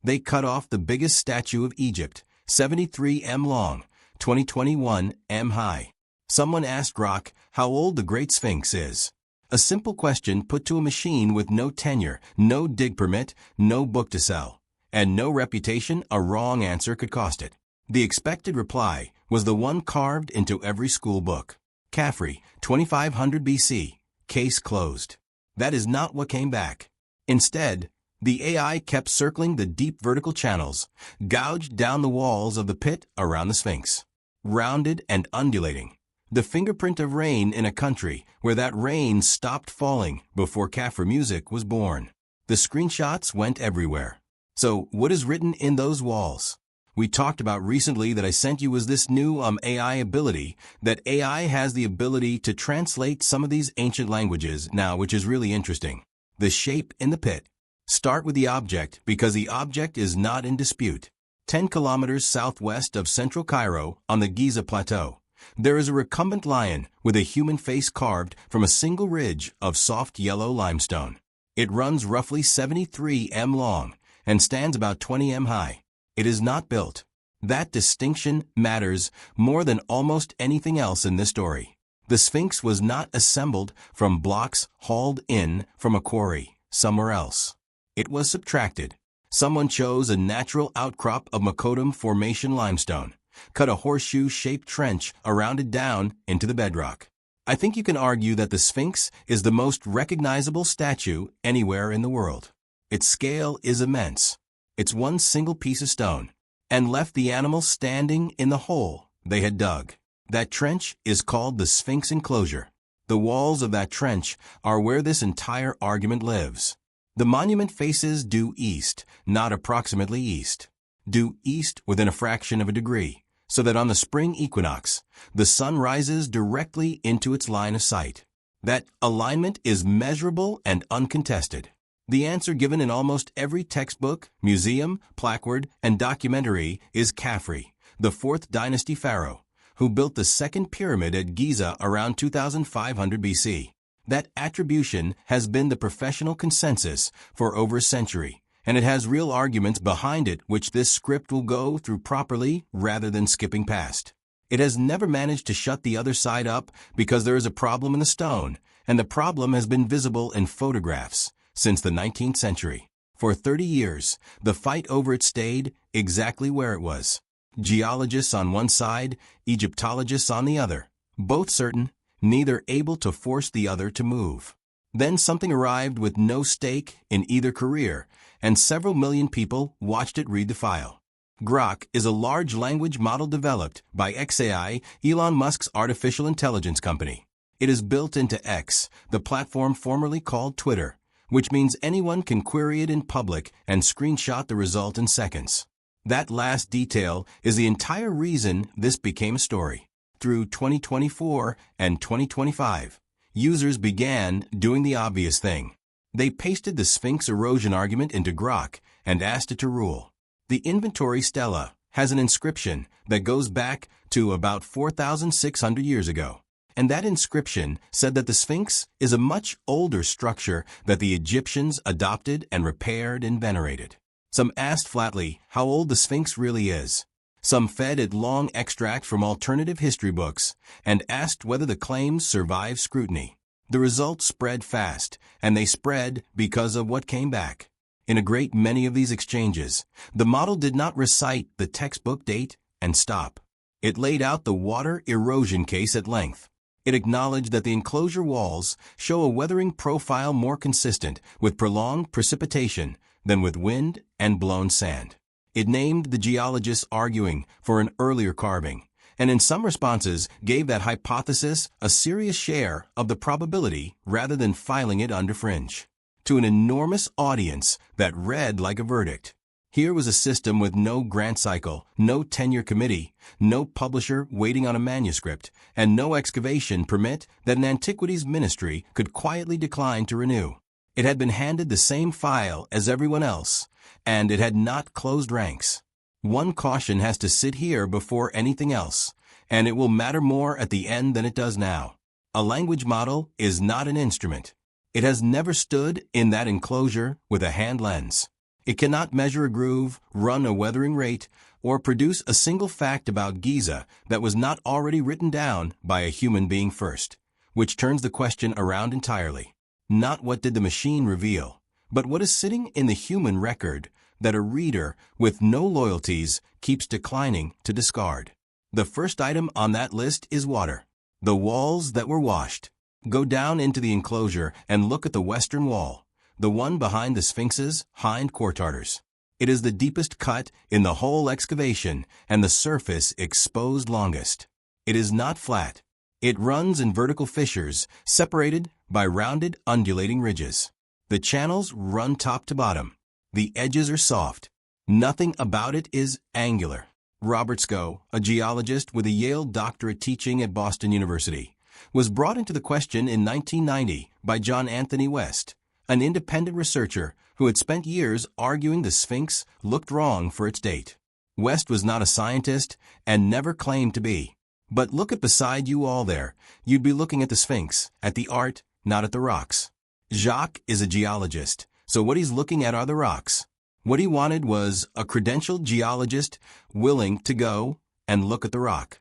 They cut off the biggest statue of Egypt, 73 m long, 2021 m high. Someone asked Grok how old the Great Sphinx is. A simple question put to a machine with no tenure, no dig permit, no book to sell, and no reputation a wrong answer could cost it. The expected reply was the one carved into every school book. Khafre, 2500 BC, case closed. That is not what came back. Instead, the AI kept circling the deep vertical channels, gouged down the walls of the pit around the Sphinx. Rounded and undulating, the fingerprint of rain in a country where that rain stopped falling before Khafre music was born. The screenshots went everywhere. So, what is written in those walls? We talked about recently that I sent you was this new AI ability, that AI has the ability to translate some of these ancient languages now, which is really interesting. The shape in the pit. Start with the object because the object is not in dispute. 10 kilometers southwest of central Cairo on the Giza Plateau, there is a recumbent lion with a human face carved from a single ridge of soft yellow limestone. It runs roughly 73 m long and stands about 20 m high. It is not built. That distinction matters more than almost anything else in this story. The Sphinx was not assembled from blocks hauled in from a quarry somewhere else. It was subtracted. Someone chose a natural outcrop of Macodam Formation limestone, cut a horseshoe-shaped trench around it down into the bedrock. I think you can argue that the Sphinx is the most recognizable statue anywhere in the world. Its scale is immense. It's one single piece of stone, and left the animal standing in the hole they had dug. That trench is called the Sphinx enclosure. The walls of that trench are where this entire argument lives. The monument faces due east, not approximately east. Due east within a fraction of a degree, so that on the spring equinox, the sun rises directly into its line of sight. That alignment is measurable and uncontested. The answer given in almost every textbook, museum, placard, and documentary is Khafre, the 4th dynasty pharaoh, who built the second pyramid at Giza around 2500 BC. That attribution has been the professional consensus for over a century, and it has real arguments behind it which this script will go through properly rather than skipping past. It has never managed to shut the other side up because there is a problem in the stone, and the problem has been visible in photographs since the 19th century. For 30 years, the fight over it stayed exactly where it was. Geologists on one side, Egyptologists on the other, both certain, neither able to force the other to move. Then something arrived with no stake in either career, and several million people watched it read the file. Grok is a large language model developed by xAI, Elon Musk's artificial intelligence company. It is built into X, the platform formerly called Twitter, which means anyone can query it in public and screenshot the result in seconds. That last detail is the entire reason this became a story. Through 2024 and 2025, users began doing the obvious thing. They pasted the Sphinx erosion argument into Grok and asked it to rule. The inventory stela has an inscription that goes back to about 4,600 years ago. And that inscription said that the Sphinx is a much older structure that the Egyptians adopted and repaired and venerated. Some asked flatly how old the Sphinx really is. Some fed it long extracts from alternative history books and asked whether the claims survived scrutiny. The results spread fast, and they spread because of what came back. In a great many of these exchanges, the model did not recite the textbook date and stop. It laid out the water erosion case at length. It acknowledged that the enclosure walls show a weathering profile more consistent with prolonged precipitation than with wind and blown sand. It named the geologists arguing for an earlier carving, and in some responses gave that hypothesis a serious share of the probability rather than filing it under fringe. To an enormous audience that read like a verdict. Here was a system with no grant cycle, no tenure committee, no publisher waiting on a manuscript, and no excavation permit that an antiquities ministry could quietly decline to renew. It had been handed the same file as everyone else, and it had not closed ranks. One caution has to sit here before anything else, and it will matter more at the end than it does now. A language model is not an instrument. It has never stood in that enclosure with a hand lens. It cannot measure a groove, run a weathering rate, or produce a single fact about Giza that was not already written down by a human being first, which turns the question around entirely. Not what did the machine reveal, but what is sitting in the human record that a reader with no loyalties keeps declining to discard. The first item on that list is water. The walls that were washed. Go down into the enclosure and look at the western wall, the one behind the Sphinx's hind quarters. It is the deepest cut in the whole excavation and the surface exposed longest. It is not flat. It runs in vertical fissures, separated by rounded, undulating ridges. The channels run top to bottom. The edges are soft. Nothing about it is angular. Robert Scow, a geologist with a Yale doctorate teaching at Boston University, was brought into the question in 1990 by John Anthony West, an independent researcher who had spent years arguing the Sphinx looked wrong for its date. West was not a scientist and never claimed to be. But look at beside you all there. You'd be looking at the Sphinx, at the art, not at the rocks. Jacques is a geologist, so what he's looking at are the rocks. What he wanted was a credentialed geologist willing to go and look at the rock.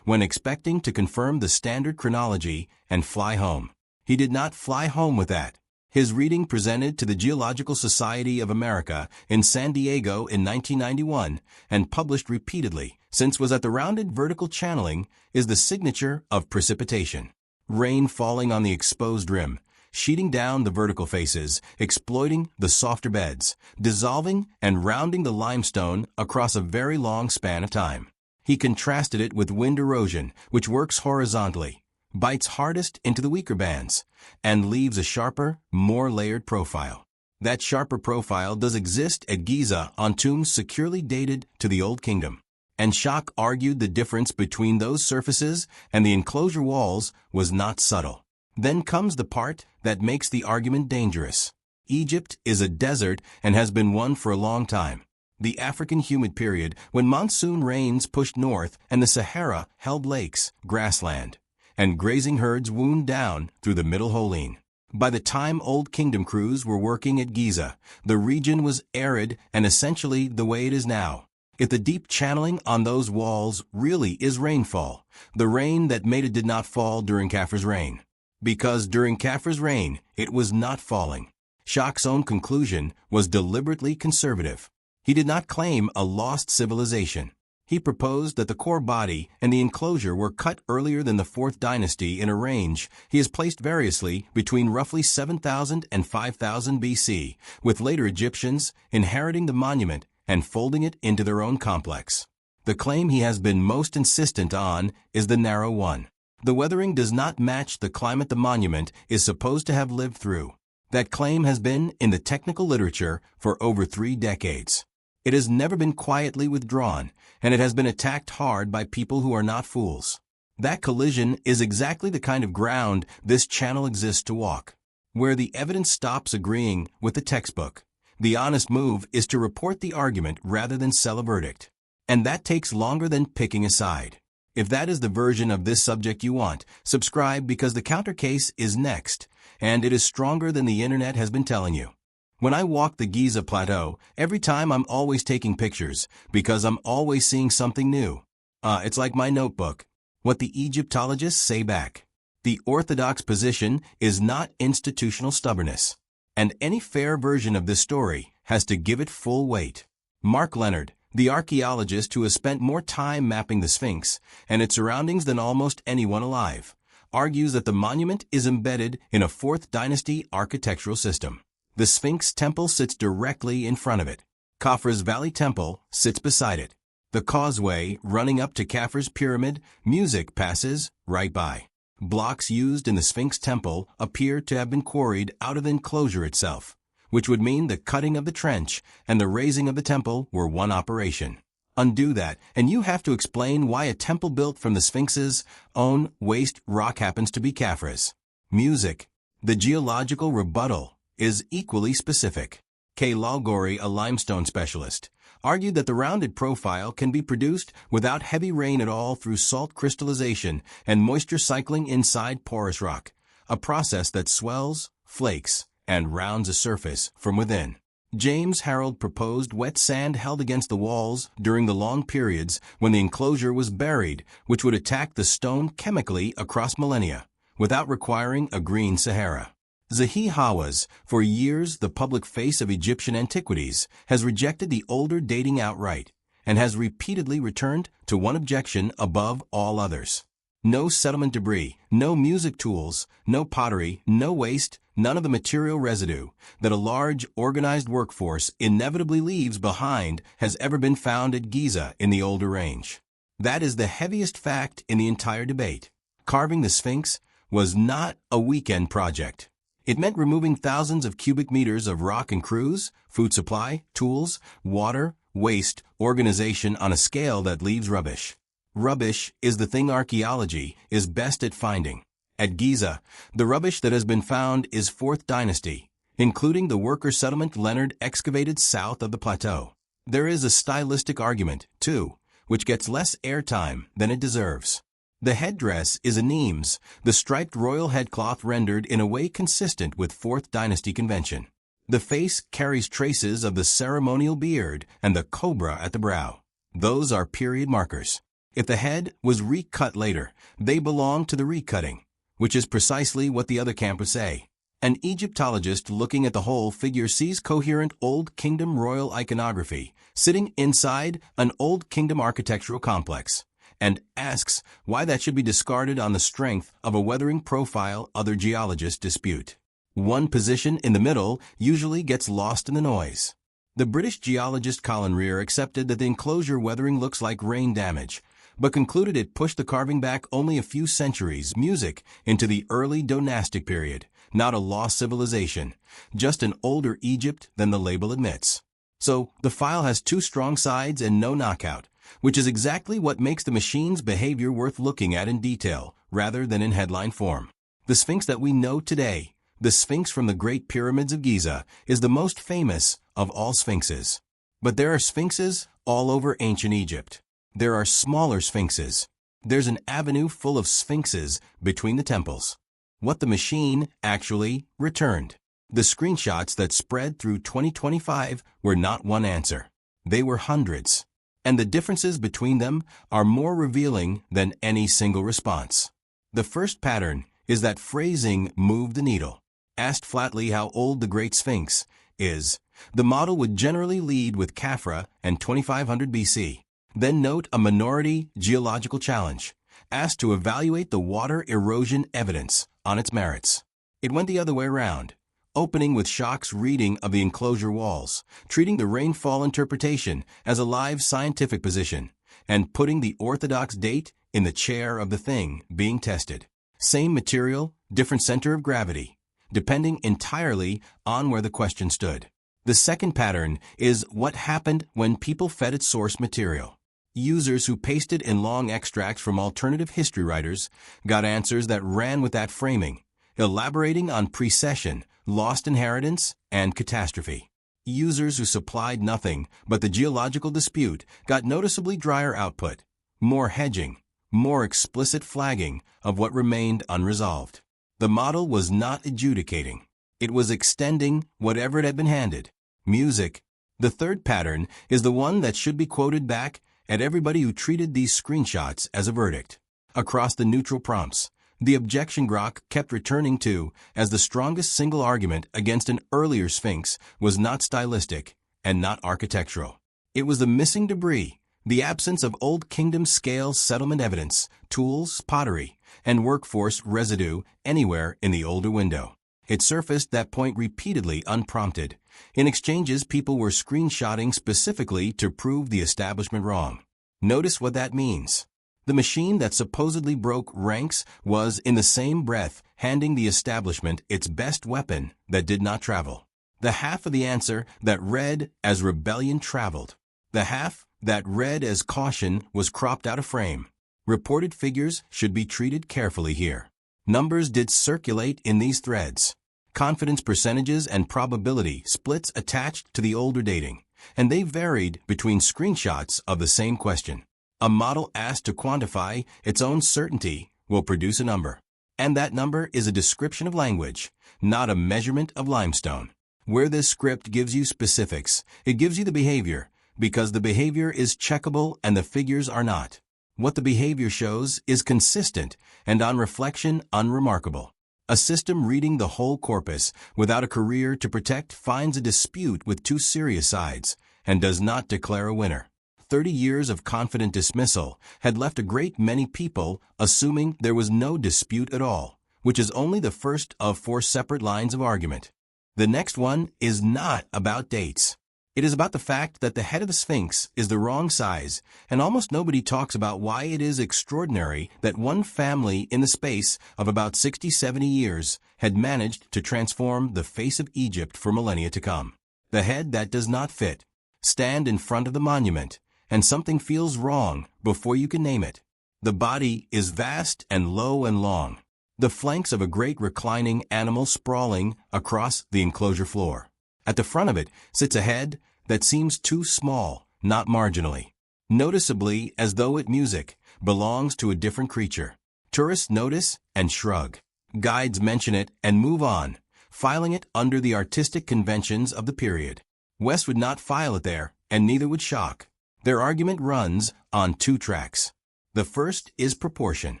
When expecting to confirm the standard chronology and fly home. He did not fly home with that. His reading presented to the Geological Society of America in San Diego in 1991 and published repeatedly, since was at the rounded vertical channeling, is the signature of precipitation. Rain falling on the exposed rim, sheeting down the vertical faces, exploiting the softer beds, dissolving and rounding the limestone across a very long span of time. He contrasted it with wind erosion, which works horizontally, bites hardest into the weaker bands, and leaves a sharper, more layered profile. That sharper profile does exist at Giza on tombs securely dated to the Old Kingdom. And Jacques argued the difference between those surfaces and the enclosure walls was not subtle. Then comes the part that makes the argument dangerous. Egypt is a desert and has been one for a long time. The African humid period, when monsoon rains pushed north and the Sahara held lakes, grassland, and grazing herds wound down through the Middle Holene. By the time Old Kingdom crews were working at Giza, the region was arid and essentially the way it is now. If the deep channeling on those walls really is rainfall, the rain that made it did not fall during Khafre's reign. Because during Khafre's reign, it was not falling. Jacques' own conclusion was deliberately conservative. He did not claim a lost civilization. He proposed that the core body and the enclosure were cut earlier than the 4th dynasty in a range he has placed variously between roughly 7,000 and 5,000 BC, with later Egyptians inheriting the monument and folding it into their own complex. The claim he has been most insistent on is the narrow one. The weathering does not match the climate the monument is supposed to have lived through. That claim has been in the technical literature for over 3 decades. It has never been quietly withdrawn, and it has been attacked hard by people who are not fools. That collision is exactly the kind of ground this channel exists to walk, where the evidence stops agreeing with the textbook. The honest move is to report the argument rather than sell a verdict. And that takes longer than picking a side. If that is the version of this subject you want, subscribe because the counter case is next, and it is stronger than the internet has been telling you. When I walk the Giza Plateau, every time I'm always taking pictures because I'm always seeing something new. It's like my notebook. What the Egyptologists say back. The orthodox position is not institutional stubbornness. And any fair version of this story has to give it full weight. Mark Leonard, the archaeologist who has spent more time mapping the Sphinx and its surroundings than almost anyone alive, argues that the monument is embedded in a 4th dynasty architectural system. The Sphinx temple sits directly in front of it. Khafre's Valley Temple sits beside it. The causeway running up to Khafre's pyramid, music passes right by. Blocks used in the Sphinx temple appear to have been quarried out of the enclosure itself, which would mean the cutting of the trench and the raising of the temple were one operation. Undo that, and you have to explain why a temple built from the Sphinx's own waste rock happens to be Khafre's. Music. The geological rebuttal is equally specific. K. Lalgori, a limestone specialist, argued that the rounded profile can be produced without heavy rain at all through salt crystallization and moisture cycling inside porous rock, a process that swells, flakes, and rounds a surface from within. James Harold proposed wet sand held against the walls during the long periods when the enclosure was buried, which would attack the stone chemically across millennia, without requiring a green Sahara. Zahi Hawass, for years the public face of Egyptian antiquities, has rejected the older dating outright, and has repeatedly returned to one objection above all others. No settlement debris, no music tools, no pottery, no waste, none of the material residue that a large, organized workforce inevitably leaves behind has ever been found at Giza in the older range. That is the heaviest fact in the entire debate. Carving the Sphinx was not a weekend project. It meant removing thousands of cubic meters of rock and crews, food supply, tools, water, waste, organization on a scale that leaves rubbish. Rubbish is the thing archaeology is best at finding. At Giza, the rubbish that has been found is 4th dynasty, including the worker settlement Leonard excavated south of the plateau. There is a stylistic argument, too, which gets less airtime than it deserves. The headdress is a Nemes, the striped royal headcloth rendered in a way consistent with 4th dynasty convention. The face carries traces of the ceremonial beard and the cobra at the brow. Those are period markers. If the head was recut later, they belong to the recutting, which is precisely what the other camp would say. An Egyptologist looking at the whole figure sees coherent Old Kingdom royal iconography sitting inside an Old Kingdom architectural complex, and asks why that should be discarded on the strength of a weathering profile other geologists dispute. One position in the middle usually gets lost in the noise. The British geologist Colin Rear accepted that the enclosure weathering looks like rain damage, but concluded it pushed the carving back only a few centuries, music, into the early dynastic period, not a lost civilization, just an older Egypt than the label admits. So, the file has 2 strong sides and no knockout, which is exactly what makes the machine's behavior worth looking at in detail, rather than in headline form. The Sphinx that we know today, the Sphinx from the Great Pyramids of Giza, is the most famous of all sphinxes. But there are sphinxes all over ancient Egypt. There are smaller sphinxes. There's an avenue full of sphinxes between the temples. What the machine actually returned. The screenshots that spread through 2025 were not one answer. They were hundreds. And the differences between them are more revealing than any single response. The first pattern is that phrasing moved the needle. Asked flatly how old the Great Sphinx is, the model would generally lead with Khafre and 2500 BC. Then note a minority geological challenge, asked to evaluate the water erosion evidence on its merits. It went the other way around, opening with Schock's reading of the enclosure walls, treating the rainfall interpretation as a live scientific position, and putting the orthodox date in the chair of the thing being tested. Same material, different center of gravity, depending entirely on where the question stood. The second pattern is what happened when people fed its source material. Users who pasted in long extracts from alternative history writers got answers that ran with that framing, elaborating on precession, lost inheritance, and catastrophe. Users who supplied nothing but the geological dispute got noticeably drier output, more hedging, more explicit flagging of what remained unresolved. The model was not adjudicating. It was extending whatever it had been handed. Music. The third pattern is the one that should be quoted back at everybody who treated these screenshots as a verdict. Across the neutral prompts, the objection Grok kept returning to as the strongest single argument against an earlier Sphinx was not stylistic and not architectural. It was the missing debris, the absence of Old Kingdom scale settlement evidence, tools, pottery, and workforce residue anywhere in the older window. It surfaced that point repeatedly unprompted. In exchanges, people were screenshotting specifically to prove the establishment wrong. Notice what that means. The machine that supposedly broke ranks was, in the same breath, handing the establishment its best weapon that did not travel. The half of the answer that read as rebellion traveled. The half that read as caution was cropped out of frame. Reported figures should be treated carefully here. Numbers did circulate in these threads. Confidence percentages and probability splits attached to the older dating, and they varied between screenshots of the same question. A model asked to quantify its own certainty will produce a number. And that number is a description of language, not a measurement of limestone. Where this script gives you specifics, it gives you the behavior, because the behavior is checkable and the figures are not. What the behavior shows is consistent and on reflection unremarkable. A system reading the whole corpus without a career to protect finds a dispute with two serious sides and does not declare a winner. 30 years of confident dismissal had left a great many people assuming there was no dispute at all, which is only the first of 4 separate lines of argument. The next one is not about dates. It is about the fact that the head of the Sphinx is the wrong size, and almost nobody talks about why it is extraordinary that one family in the space of about 60-70 years had managed to transform the face of Egypt for millennia to come. The head that does not fit. Stand in front of the monument, and something feels wrong before you can name it. The body is vast and low and long. The flanks of a great reclining animal sprawling across the enclosure floor. At the front of it sits a head that seems too small, not marginally. Noticeably, as though it music belongs to a different creature. Tourists notice and shrug. Guides mention it and move on, filing it under the artistic conventions of the period. West would not file it there, and neither would Shock. Their argument runs on 2 tracks. The first is proportion.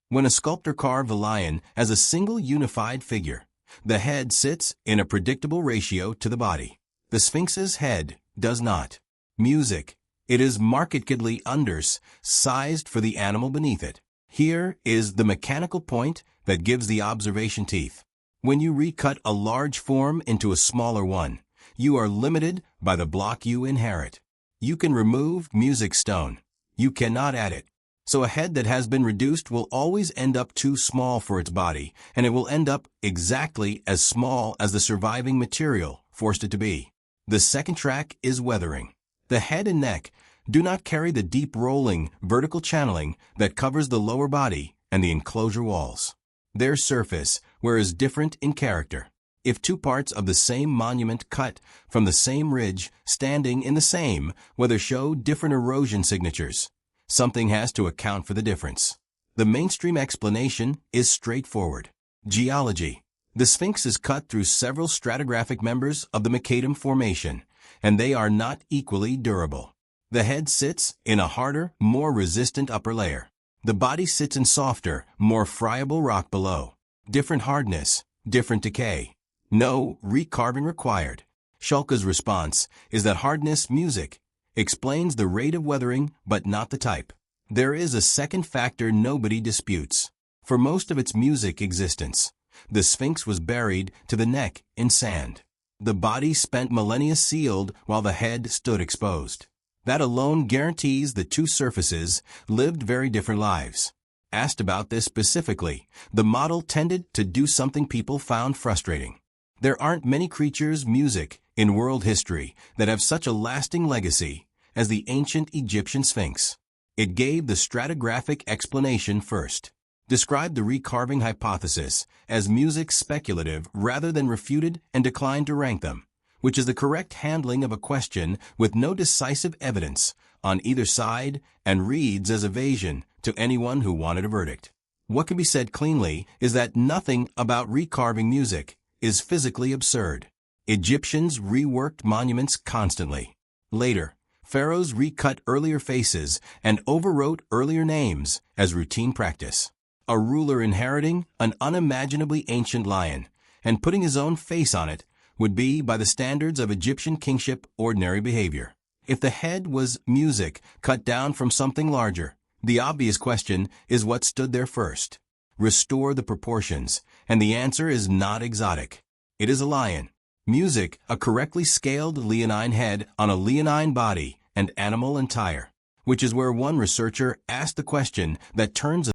When a sculptor carved a lion as a single unified figure, the head sits in a predictable ratio to the body. The Sphinx's head does not. Music. It is markedly undersized for the animal beneath it. Here is the mechanical point that gives the observation teeth. When you recut a large form into a smaller one, you are limited by the block you inherit. You can remove music stone. You cannot add it. So a head that has been reduced will always end up too small for its body, and it will end up exactly as small as the surviving material forced it to be. The second track is weathering. The head and neck do not carry the deep rolling, vertical channeling that covers the lower body and the enclosure walls. Their surface, whereas different in character. If 2 parts of the same monument cut from the same ridge, standing in the same, whether show different erosion signatures, something has to account for the difference. The mainstream explanation is straightforward. Geology. The Sphinx is cut through several stratigraphic members of the Macadam Formation, and they are not equally durable. The head sits in a harder, more resistant upper layer. The body sits in softer, more friable rock below. Different hardness, different decay. No recarving required. Schalke's response is that hardness music explains the rate of weathering, but not the type. There is a second factor nobody disputes. For most of its music existence, the Sphinx was buried to the neck in sand. The body spent millennia sealed while the head stood exposed. That alone guarantees the 2 surfaces lived very different lives. Asked about this specifically, the model tended to do something people found frustrating. There aren't many creatures' music in world history that have such a lasting legacy as the ancient Egyptian Sphinx. It gave the stratigraphic explanation first. Described the recarving hypothesis as music speculative rather than refuted, and declined to rank them, which is the correct handling of a question with no decisive evidence on either side and reads as evasion to anyone who wanted a verdict. What can be said cleanly is that nothing about recarving music is physically absurd. Egyptians reworked monuments constantly. Later, pharaohs recut earlier faces and overwrote earlier names as routine practice. A ruler inheriting an unimaginably ancient lion and putting his own face on it would be, by the standards of Egyptian kingship, ordinary behavior. If the head was music cut down from something larger, the obvious question is what stood there first. Restore the proportions, and the answer is not exotic. It is a lion. Music, a correctly scaled leonine head on a leonine body and animal entire, which is where one researcher asked the question that turns